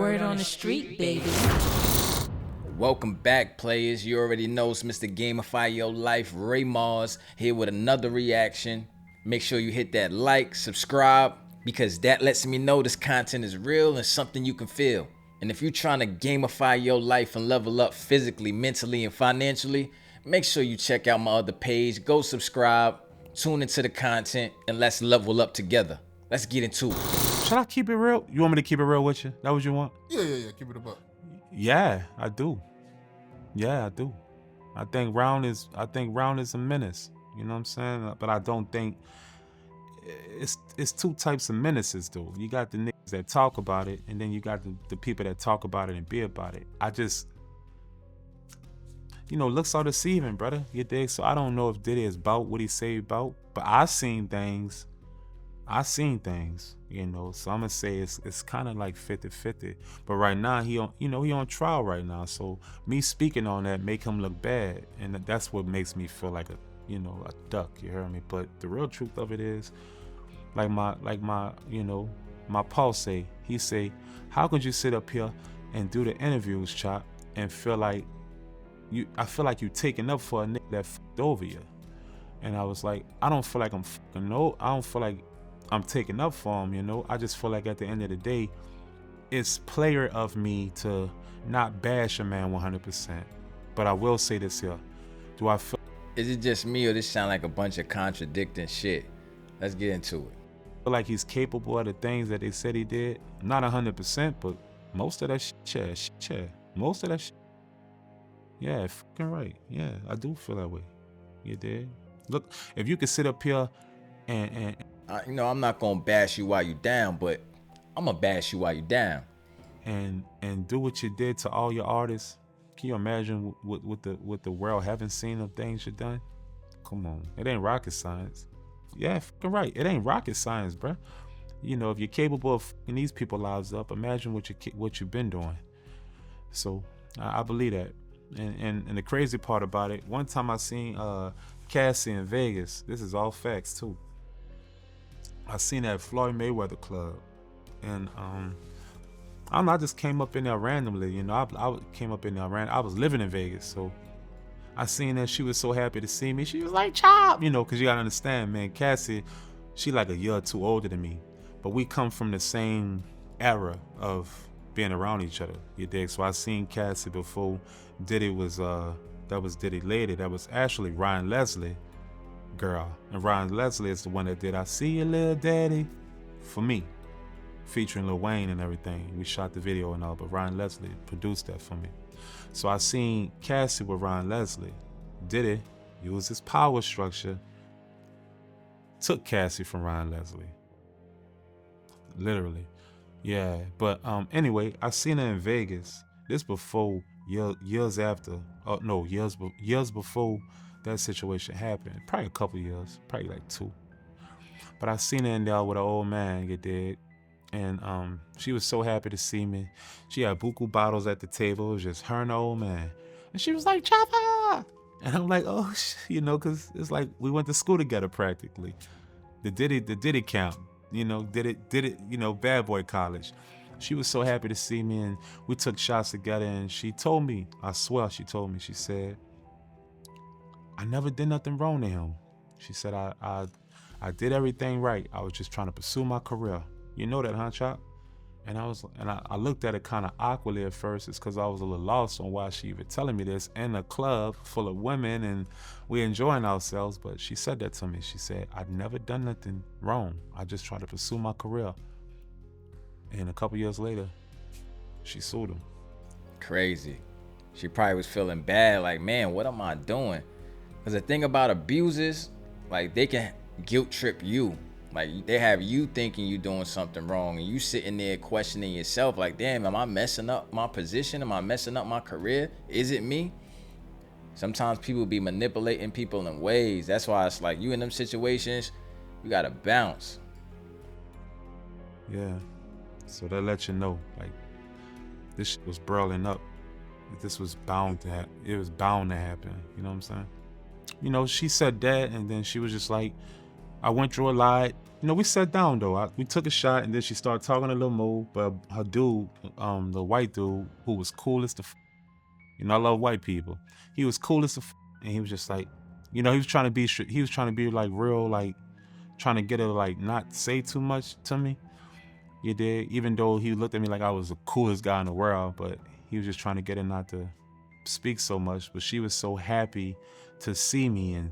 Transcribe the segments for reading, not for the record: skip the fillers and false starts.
Word on the street, baby. Welcome back, players. You already know it's Mr. Gamify Your Life, Raye Mars, here with another reaction. Make sure you hit that like, subscribe, because that lets me know this content is real and something you can feel. And if you're trying to gamify your life and level up physically, mentally, and financially, make sure you check out my other page. Go subscribe, tune into the content, and let's level up together. Let's get into it. Should I keep it real? You want me to keep it real with you? That what you want? Yeah. Keep it a buck. Yeah, I do. Yeah, I do. I think Round is a menace. You know what I'm saying? But I don't think it's two types of menaces though. You got the niggas that talk about it, and then you got the people that talk about it and be about it. I just, looks are deceiving, brother. You dig? So I don't know if Diddy is about what he say about, but I seen things, so I'm gonna say it's kind of like 50-50. But right now he on trial right now. So me speaking on that make him look bad, and that's what makes me feel like a duck. You hear me? But the real truth of it is, like my Paul say, he say, how could you sit up here and do the interviews, Chop, and feel like I feel like you taking up for a nigga that fucked over you? And I was like, I don't feel like I don't feel like I'm taking up for him, I just feel like at the end of the day, it's player of me to not bash a man 100%. But I will say this here. Do I feel... Is it just me or this sound like a bunch of contradicting shit? Let's get into it. Feel like he's capable of the things that they said he did? Not 100%, but most of that shit. Most of that shit. Yeah, fucking right. Yeah, I do feel that way. You did. Look, if you could sit up here and I'm not gonna bash you while you down, but I'm gonna bash you while you down. And do what you did to all your artists. Can you imagine what the world haven't seen of things you done? Come on, it ain't rocket science. Yeah, fucking right. It ain't rocket science, bruh. If you're capable of fucking these people's lives up, imagine what you've been doing. So I believe that. And the crazy part about it, one time I seen Cassie in Vegas. This is all facts too. I seen that Floyd Mayweather club, and I don't know, I just came up in there randomly. I came up in there I was living in Vegas, so I seen that she was so happy to see me. She was like, Chop, because you gotta understand, man, Cassie, she like a year or two older than me, but we come from the same era of being around each other, you dig? So I seen Cassie before Diddy was, that was Diddy Lady, that was actually Ryan Leslie girl. And Ryan Leslie is the one that did I See You Little Daddy for me, featuring Lil Wayne and everything. We shot the video and all, but Ryan Leslie produced that for me. So I seen Cassie with Ryan Leslie. Diddy used his power structure, took Cassie from Ryan Leslie. Literally. Yeah, but anyway, I seen her in Vegas. This before, years after, years before that situation happened. Probably a couple years, probably like 2. But I seen her in there with an old man, you dig? And she was so happy to see me. She had buku bottles at the table. It was just her and the old man. And she was like, Chopper! And I'm like, oh, because it's like we went to school together practically. The Diddy camp, did it, bad boy college. She was so happy to see me, and we took shots together, and she told me, I swear she told me, she said, I never did nothing wrong to him. She said, I did everything right. I was just trying to pursue my career. You know that, huh, Chop? And I looked at it kind of awkwardly at first. It's because I was a little lost on why she even telling me this in a club full of women and we enjoying ourselves. But she said that to me. She said, I'd never done nothing wrong. I just tried to pursue my career. And a couple years later, she sued him. Crazy. She probably was feeling bad, like, man, what am I doing? Because the thing about abusers, like, they can guilt trip you. Like, they have you thinking you doing something wrong, and you sitting there questioning yourself, like, damn, am I messing up my position? Am I messing up my career? Is it me? Sometimes people be manipulating people in ways. That's why it's like, you in them situations, you gotta bounce. Yeah. So that lets you know, like, this shit was burling up. This was bound to happen. It was bound to happen. You know what I'm saying? She said that, and then she was just like, I went through a lot. You know, we sat down though. We took a shot, and then she started talking a little more. But her dude, the white dude, who was cool as the, you know, I love white people. He was cool as the, and he was just like, you know, he was trying to be like real, like trying to get her like not say too much to me. You did, even though he looked at me like I was the coolest guy in the world, but he was just trying to get her not to speak so much. But she was so happy to see me, and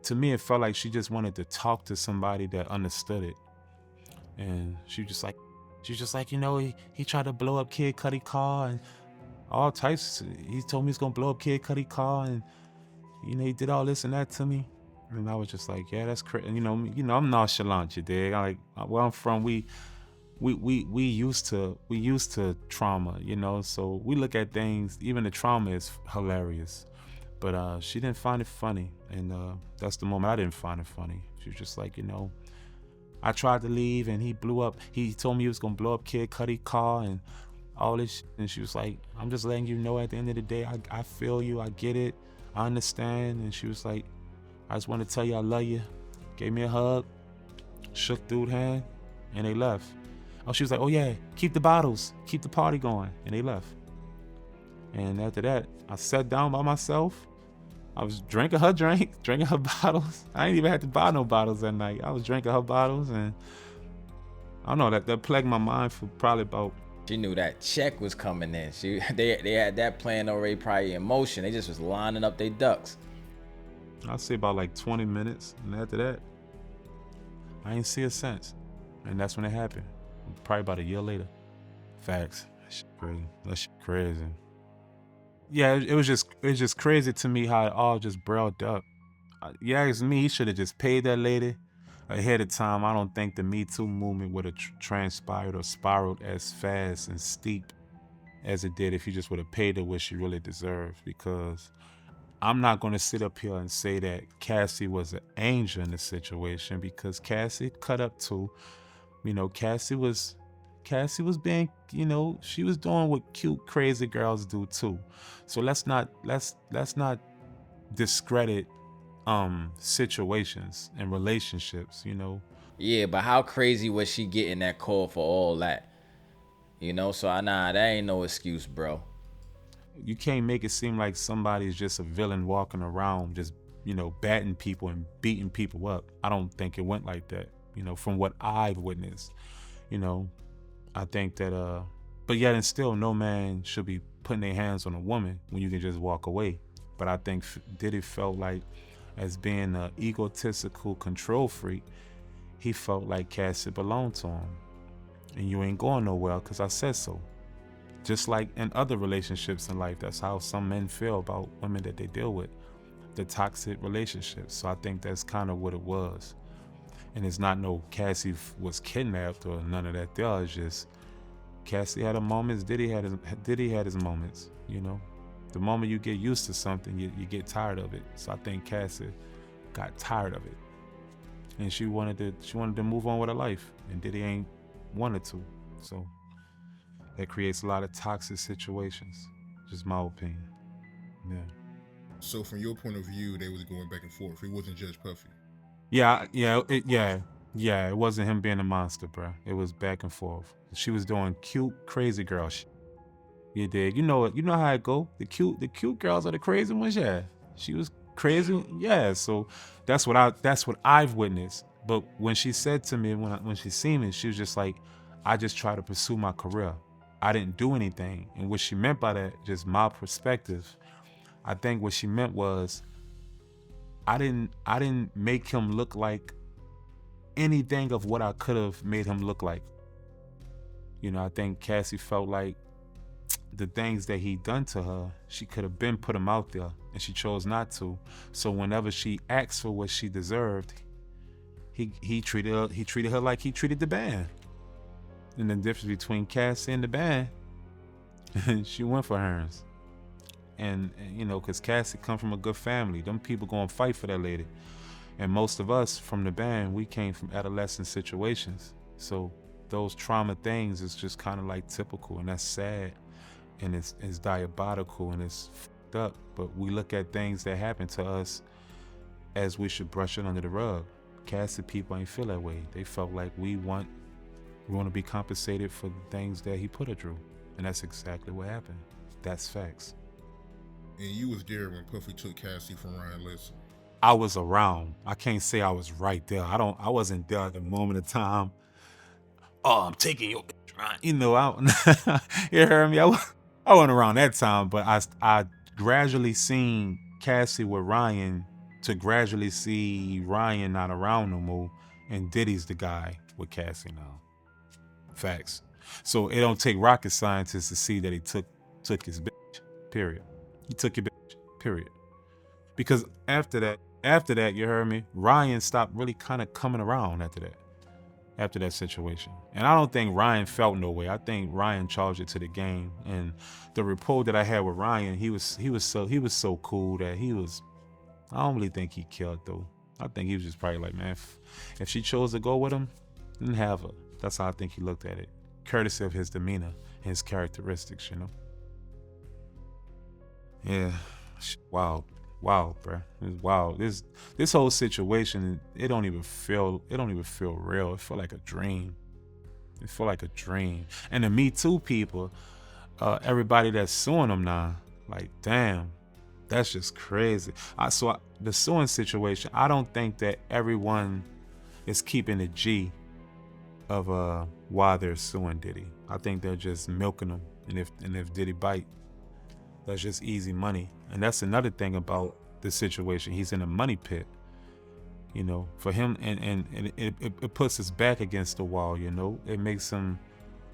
to me it felt like she just wanted to talk to somebody that understood it. And she was just like, you know, he tried to blow up Kid Cudi car and all types. He told me he's gonna blow up Kid Cudi car, and you know, he did all this and that to me. And I was just like, yeah, that's crazy. You know, I'm nonchalant, you dig? Like, where I'm from, we used to trauma, you know, so we look at things, even the trauma is hilarious. But she didn't find it funny, and that's the moment I didn't find it funny. She was just like, you know, I tried to leave and he told me he was gonna blow up Kid Cudi car and all this shit. And she was like, I'm just letting you know, at the end of the day, I feel you, I get it, I understand. And she was like, I just want to tell you I love you. Gave me a hug, shook dude's hand, and they left. Oh, she was like, oh yeah, keep the bottles, keep the party going. And they left. And after that, I sat down by myself. I was drinking her drink, drinking her bottles. I ain't even had to buy no bottles that night. I was drinking her bottles, and I don't know, that plagued my mind for probably about. She knew that check was coming in. They had that plan already, probably in motion. They just was lining up their ducks. I'd say about like 20 minutes, and after that, I ain't see her since. And that's when it happened. Probably about a year later. Facts. That shit crazy. Yeah, it was just crazy to me how it all just brailed up. You ask me, he should have just paid that lady ahead of time. I don't think the Me Too movement would have transpired or spiraled as fast and steep as it did if he just would have paid her what she really deserved. Because I'm not going to sit up here and say that Cassie was an angel in the situation, because Cassie cut up too. You know, Cassie was being, you know, she was doing what cute, crazy girls do too. So let's not discredit situations and relationships, you know. Yeah, but how crazy was she getting that call for all that? You know, so that ain't no excuse, bro. You can't make it seem like somebody's just a villain walking around just, you know, batting people and beating people up. I don't think it went like that, you know, from what I've witnessed. You know, I think that but yet and still, no man should be putting their hands on a woman when you can just walk away. But I think Diddy felt like, as being an egotistical control freak, he felt like Cassie belonged to him. And you ain't going nowhere because I said so. Just like in other relationships in life, that's how some men feel about women that they deal with, the toxic relationships. So I think that's kind of what it was. And it's not no Cassie was kidnapped or none of that there. It's just Cassie had her moments, Diddy had his moments, you know. The moment you get used to something, you get tired of it. So I think Cassie got tired of it. And she wanted to move on with her life. And Diddy ain't wanted to. So that creates a lot of toxic situations. Just my opinion. Yeah. So from your point of view, they was going back and forth. It wasn't Judge Puffy. Yeah. It wasn't him being a monster, bro. It was back and forth. She was doing cute, crazy girl shit. You did. You know how it go. The cute girls are the crazy ones. Yeah. She was crazy. Yeah. So that's what I've witnessed. But when she said to me, when she seen me, she was just like, I just try to pursue my career. I didn't do anything. And what she meant by that, just my perspective, I think what she meant was, I didn't make him look like anything of what I could have made him look like. You know, I think Cassie felt like the things that he done to her, she could have been put him out there, and she chose not to. So whenever she asked for what she deserved, he treated her like he treated the band. And the difference between Cassie and the band, she went for hers. And you know, because Cassie come from a good family. Them people gonna fight for that lady. And most of us from the band, we came from adolescent situations. So those trauma things is just kind of like typical, and that's sad. And it's diabolical, and it's fucked up. But we look at things that happen to us as we should brush it under the rug. Cassie people ain't feel that way. They felt like we want to be compensated for the things that he put her through. And that's exactly what happened. That's facts. And you was there when Puffy took Cassie from Ryan Leslie. I was around. I can't say I was right there. I wasn't there at the moment of time. Oh, I'm taking your bitch, Ryan. You know, you heard me? I wasn't around that time, but I gradually seen Cassie with Ryan to gradually see Ryan not around no more, and Diddy's the guy with Cassie now. Facts. So it don't take rocket scientists to see that he took his bitch. Period. He took your bitch. Period. Because after that, you heard me, Ryan stopped really kind of coming around after that situation. And I don't think Ryan felt no way. I think Ryan charged it to the game. And the rapport that I had with Ryan, he was so cool that I don't really think he killed though. I think he was just probably like, man, if she chose to go with him, then have her. That's how I think he looked at it. Courtesy of his demeanor, his characteristics, you know. Yeah, wow, bro. It's wild. This whole situation, it don't even feel real. It feel like a dream. And the Me Too people, everybody that's suing them now, like, damn, that's just crazy. The suing situation, I don't think that everyone is keeping the G of why they're suing Diddy. I think they're just milking him, and if Diddy bite, that's just easy money. And that's another thing about the situation. He's in a money pit, you know, for him, and it puts his back against the wall, you know. It makes him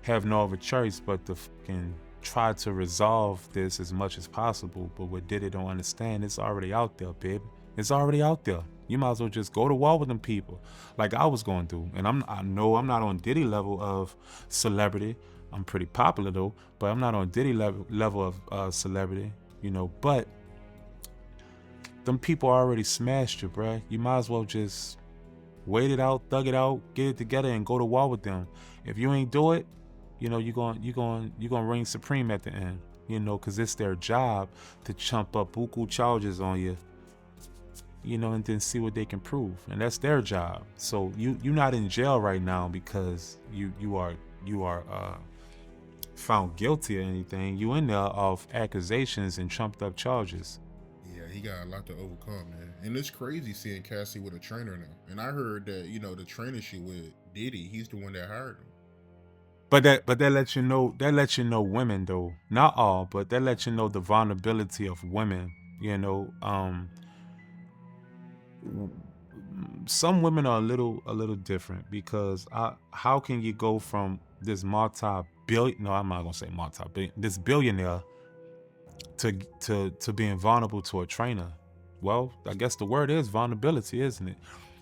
have no other choice but to fucking try to resolve this as much as possible. But what Diddy don't understand, it's already out there, baby. It's already out there. You might as well just go to war with them people, like I was going through. And I know I'm not on Diddy level of celebrity. I'm pretty popular though, but I'm not on Diddy level of celebrity, you know. But them people already smashed you, bruh. You might as well just wait it out, thug it out, get it together, and go to war with them. If you ain't do it, you know, you're gonna reign supreme at the end, you know, because it's their job to chump up buku charges on you, you know, and then see what they can prove, and that's their job. So you're not in jail right now because you are found guilty or anything. You in there of accusations and trumped up charges. Yeah, he got a lot to overcome, man. And it's crazy seeing Cassie with a trainer now. And I heard that, you know, the trainer she with Diddy, he's the one that hired him. But that lets you know women though. Not all, but that lets you know the vulnerability of women, you know. Some women are a little different, because how can you go from this this billionaire to being vulnerable to a trainer? Well, I guess the word is vulnerability, isn't it?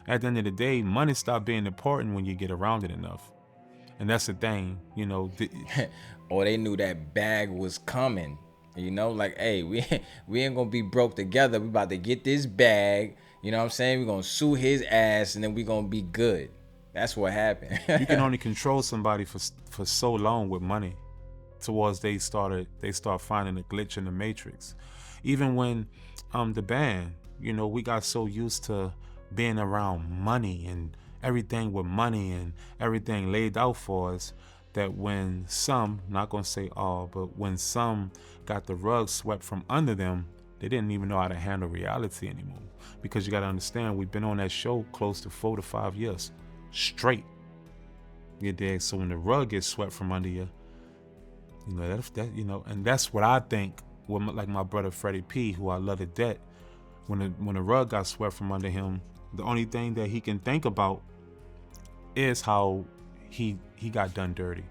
At the end of the day, money stops being important when you get around it enough. And that's the thing, you know. Or they knew that bag was coming, you know, like, hey, we ain't gonna be broke together. We about to get this bag, you know what I'm saying? We're gonna sue his ass, and then we gonna be good. That's what happened. You can only control somebody for so long with money, towards they start finding a glitch in the matrix. Even when the band, you know, we got so used to being around money and everything with money and everything laid out for us, that when some, not gonna say all, but when some got the rug swept from under them, they didn't even know how to handle reality anymore. Because you gotta understand, we've been on that show close to 4 to 5 years straight. You dig? So when the rug gets swept from under you, you know, that you know, and that's what I think. Like my brother Freddy P, who I love to death, when the rug got swept from under him, the only thing that he can think about is how he got done dirty.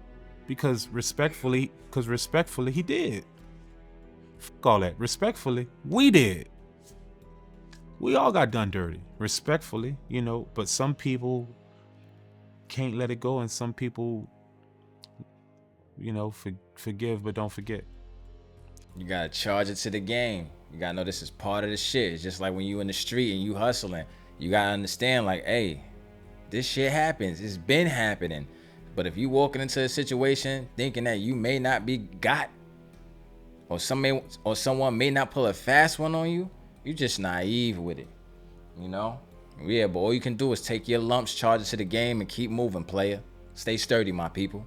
Because respectfully he did. Fuck all that. Respectfully, we did. We all got done dirty. Respectfully, you know, but some people can't let it go, and some people, you know, forgive but don't forget. You gotta charge it to the game. You gotta know this is part of the shit. It's just like when you in the street and you hustling. You gotta understand, like, hey, this shit happens. It's been happening. But if you walking into a situation thinking that you may not be got, or someone may not pull a fast one on you, you just naive with it. You know? Yeah, but all you can do is take your lumps, charge it to the game, and keep moving, player. Stay sturdy, my people.